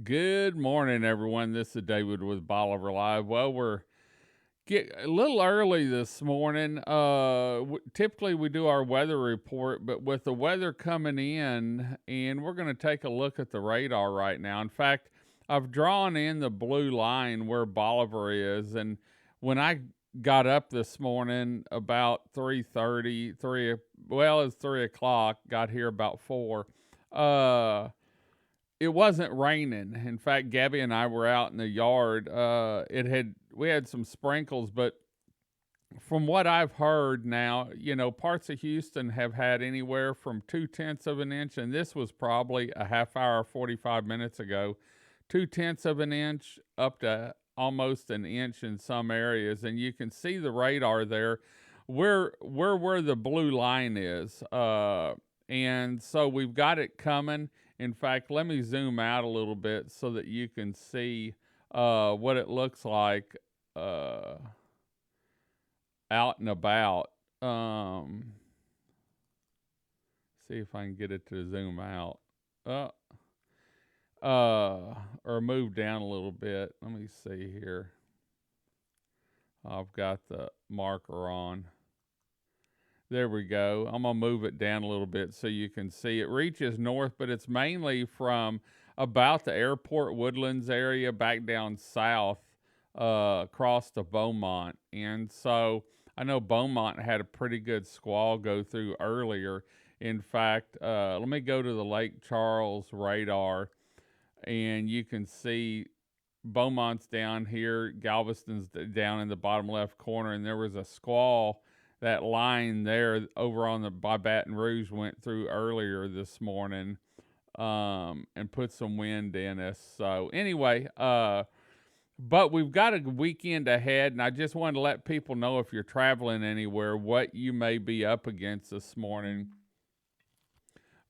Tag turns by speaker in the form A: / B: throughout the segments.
A: Good morning, everyone. This is David with Bolivar Live. Well, we're get a little early this morning. Typically, we do our weather report, but with the weather coming in, and we're going to take a look at the radar right now. In fact, I've drawn in the blue line where Bolivar is, and when I got up this morning about 3:30, it's 3 o'clock. Got here about 4. It wasn't raining. In fact, Gabby and I were out in the yard. We had some sprinkles, but from what I've heard now, parts of Houston have had anywhere from 2/10 of an inch, and this was probably a half hour, 45 minutes ago. 2/10 of an inch up to almost an inch in some areas, and you can see the radar there, where the blue line is, and so we've got it coming. In fact, let me zoom out a little bit so that you can see what it looks like out and about. See if I can get it to zoom out. Or move down a little bit. Let me see here. I've got the marker on. There we go. I'm going to move it down a little bit so you can see. It reaches north, but it's mainly from about the airport Woodlands area back down south across to Beaumont. And so I know Beaumont had a pretty good squall go through earlier. In fact, let me go to the Lake Charles radar, and you can see Beaumont's down here, Galveston's down in the bottom left corner, and there was a squall. That line there over on by Baton Rouge went through earlier this morning, and put some wind in us. So anyway, but we've got a weekend ahead, and I just wanted to let people know, if you're traveling anywhere, what you may be up against this morning,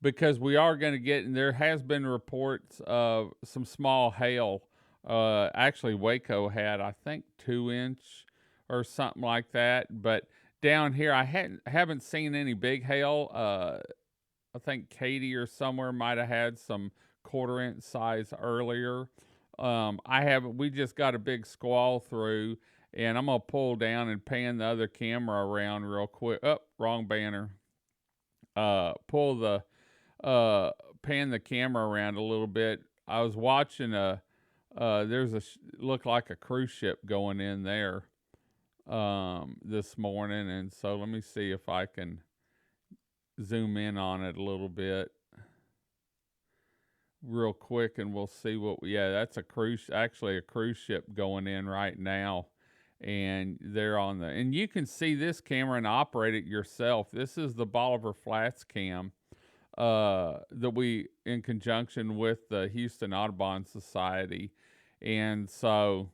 A: because we are going to get, and there has been reports of some small hail. Actually, Waco had, I think, 2 inch or something like that, but down here, I haven't seen any big hail. I think Katy or somewhere might have had some 1/4 inch size earlier. We just got a big squall through, and I'm gonna pull down and pan the other camera around real quick. Oh, wrong banner. Pull the pan the camera around a little bit. I was watching looked like a cruise ship going in there this morning, and so let me see if I can zoom in on it a little bit real quick, and we'll see that's actually a cruise ship going in right now, and and you can see this camera and operate it yourself. This is the Bolivar Flats cam that we, in conjunction with the Houston Audubon Society, and so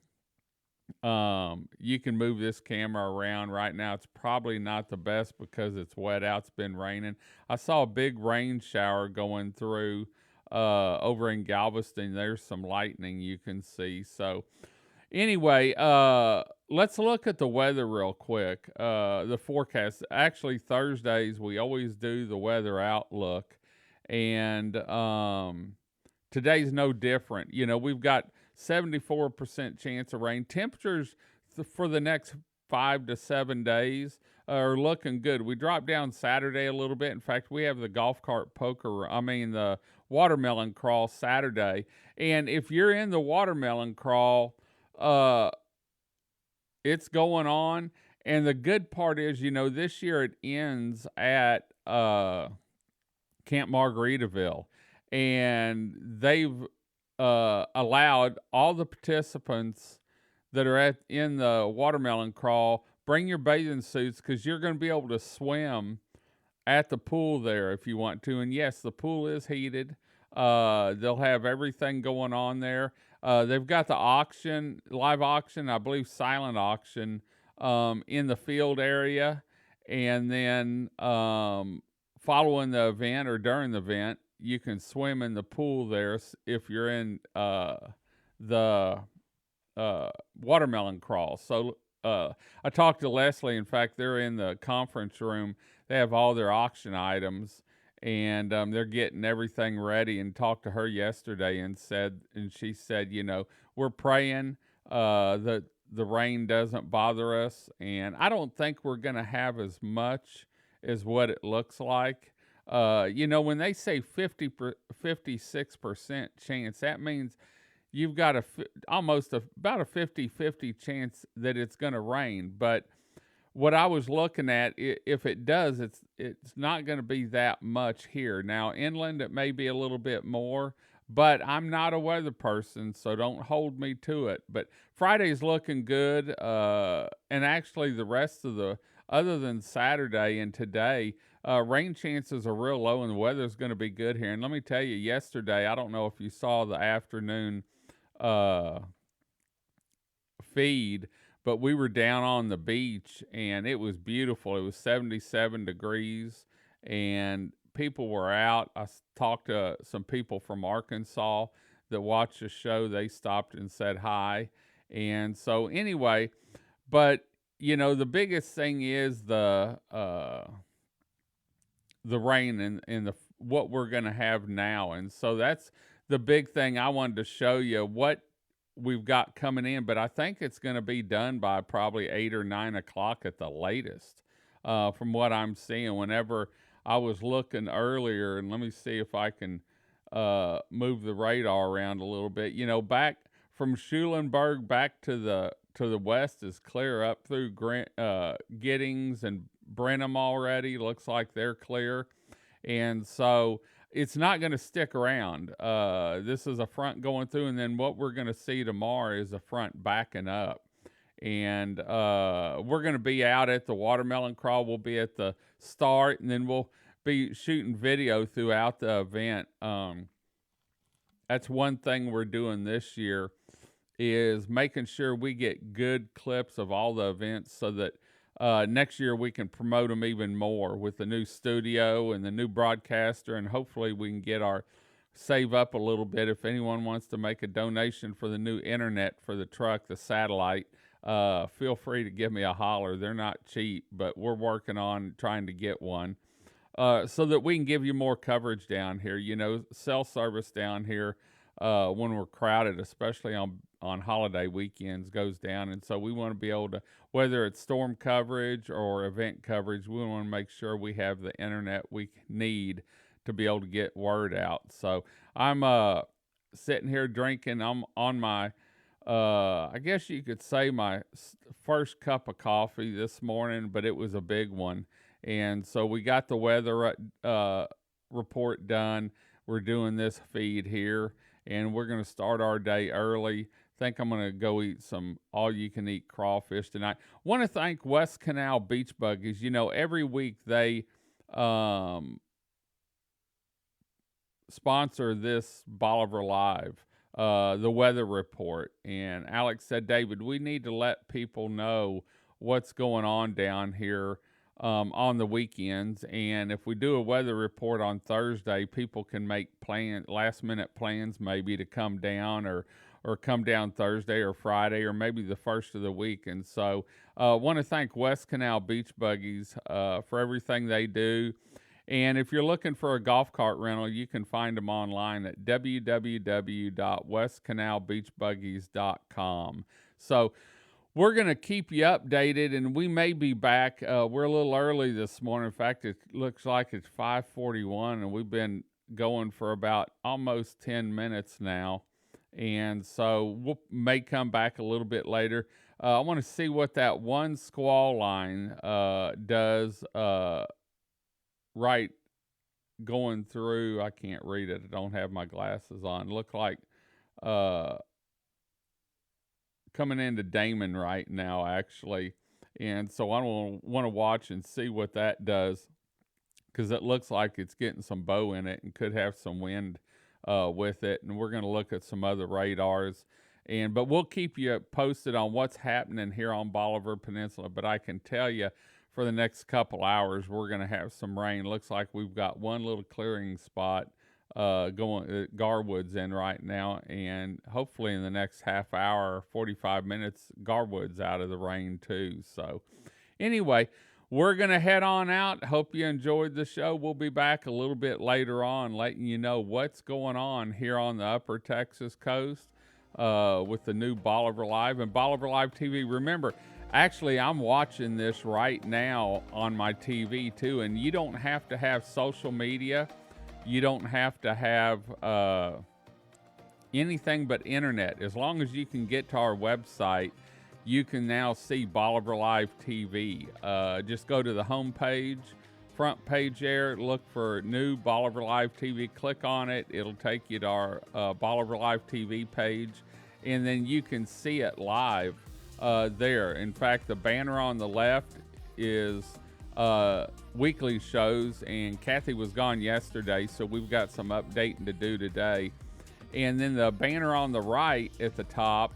A: you can move this camera around. Right now it's probably not the best because it's wet out. It's been raining. I saw a big rain shower going through over in Galveston. There's some lightning you can see. So anyway, let's look at the weather real quick. The forecast. Actually, Thursdays we always do the weather outlook, and today's no different. We've got 74% chance of rain. Temperatures for the next 5 to 7 days are looking good. We dropped down Saturday a little bit. In fact, we have the the watermelon crawl Saturday. And if you're in the watermelon crawl, it's going on. And the good part is, this year it ends at Camp Margaritaville. And they've allowed all the participants that are in the watermelon crawl, bring your bathing suits, because you're going to be able to swim at the pool there if you want to. And yes, the pool is heated. They'll have everything going on there. They've got the live auction, I believe silent auction, in the field area. And then following the event or during the event, you can swim in the pool there if you're in the watermelon crawl. So I talked to Leslie. In fact, they're in the conference room. They have all their auction items, and they're getting everything ready. And talked to her yesterday and she said, we're praying that the rain doesn't bother us, and I don't think we're going to have as much as what it looks like. When they say 56% chance, that means you've got about a 50-50 chance that it's going to rain. But what I was looking at, if it does, it's not going to be that much here. Now, inland, it may be a little bit more, but I'm not a weather person, so don't hold me to it. But Friday's looking good, and actually the rest of other than Saturday and today, rain chances are real low, and the weather's going to be good here. And let me tell you, yesterday, I don't know if you saw the afternoon uh, feed, but we were down on the beach and it was beautiful. It was 77 degrees and people were out. Talked to some people from Arkansas that watched the show. They stopped and said hi. And so, anyway, but the biggest thing is the rain and what we're going to have now. And so that's the big thing I wanted to show you what we've got coming in, but I think it's going to be done by probably 8 or 9 o'clock at the latest, from what I'm seeing. Whenever I was looking earlier, and let me see if I can move the radar around a little bit. Back from Schulenburg back to the west is clear up through Giddings and Brenham already. Looks like they're clear, and so it's not going to stick around. This is a front going through, and then what we're going to see tomorrow is a front backing up. And we're going to be out at the watermelon crawl. We'll be at the start, and then we'll be shooting video throughout the event. That's one thing we're doing this year, is making sure we get good clips of all the events so that next year we can promote them even more with the new studio and the new broadcaster, and hopefully we can save up a little bit. If anyone wants to make a donation for the new internet for the truck, the satellite, feel free to give me a holler. They're not cheap, but we're working on trying to get one so that we can give you more coverage down here. Cell service down here when we're crowded, especially on holiday weekends, goes down. And so we want to be able to, whether it's storm coverage or event coverage, we want to make sure we have the internet we need to be able to get word out. So I'm sitting here drinking. I'm on my, I guess you could say my first cup of coffee this morning, but it was a big one. And so we got the weather report done. We're doing this feed here, and we're going to start our day early. Think I'm going to go eat some all-you-can-eat crawfish tonight. Want to thank West Canal Beach Buggies. Every week they sponsor this Bolivar Live, the weather report. And Alex said, David, we need to let people know what's going on down here on the weekends. And if we do a weather report on Thursday, people can make last-minute plans maybe to come down or come down Thursday or Friday or maybe the first of the week. And so I want to thank West Canal Beach Buggies for everything they do. And if you're looking for a golf cart rental, you can find them online at www.westcanalbeachbuggies.com. So we're going to keep you updated, and we may be back. We're a little early this morning. In fact, it looks like it's 5:41, and we've been going for about almost 10 minutes now. And so we may come back a little bit later. I want to see what that one squall line does right going through. I can't read it. I don't have my glasses on. Look like coming into Damon right now, actually. And so I want to watch and see what that does, because it looks like it's getting some bow in it and could have some wind with it. And we're going to look at some other radars, but we'll keep you posted on what's happening here on Bolivar Peninsula. But I can tell you, for the next couple hours, we're going to have some rain. Looks like we've got one little clearing spot going Garwood's in right now, and hopefully in the next half hour, 45 minutes, Garwood's out of the rain too. So anyway, we're going to head on out. Hope you enjoyed the show. We'll be back a little bit later on letting you know what's going on here on the upper Texas coast with the new Bolivar Live and Bolivar Live TV. Remember, actually, I'm watching this right now on my TV too, and you don't have to have social media. You don't have to have anything but internet. As long as you can get to our website, you can now see Bolivar Live TV. Just go to the home page, front page there, look for new Bolivar Live TV, click on it. It'll take you to our Bolivar Live TV page, and then you can see it live there. In fact, the banner on the left is weekly shows, and Kathy was gone yesterday, so we've got some updating to do today. And then the banner on the right at the top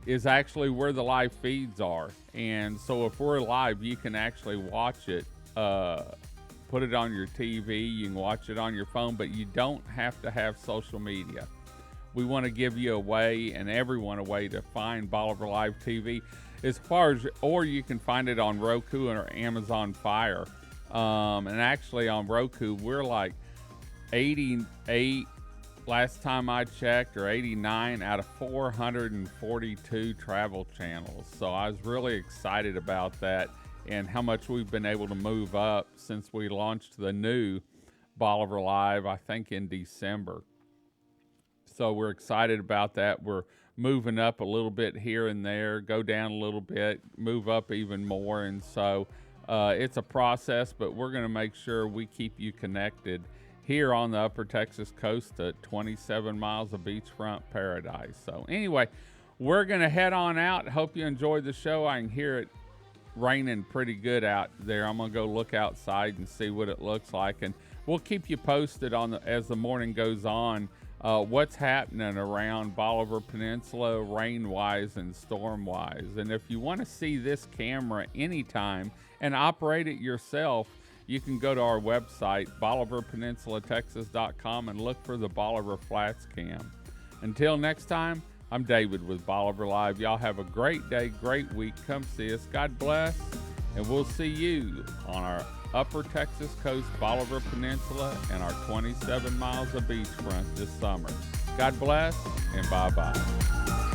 A: is actually where the live feeds are. And so if we're live, you can actually watch it, put it on your TV, you can watch it on your phone, but you don't have to have social media. We want to give you a way, and everyone a way, to find Bolivar Live TV. As far as, or you can find it on Roku or Amazon Fire. And actually on Roku, we're like 88 last time I checked, or 89 out of 442 travel channels. So I was really excited about that and how much we've been able to move up since we launched the new Bolivar Live, I think in December. So we're excited about that. We're moving up a little bit here and there, go down a little bit, move up even more. And so it's a process, but we're going to make sure we keep you connected here on the upper Texas coast at 27 miles of beachfront paradise. So anyway, we're going to head on out. Hope you enjoyed the show. I can hear it raining pretty good out there. I'm going to go look outside and see what it looks like. And we'll keep you posted on as the morning goes on, what's happening around Bolivar Peninsula, rain-wise and storm-wise. And if you want to see this camera anytime and operate it yourself, you can go to our website, BolivarPeninsulaTexas.com, and look for the Bolivar Flats Cam. Until next time, I'm David with Bolivar Live. Y'all have a great day, great week. Come see us. God bless, and we'll see you on our upper Texas coast, Bolivar Peninsula, and our 27 miles of beachfront this summer. God bless, and bye-bye.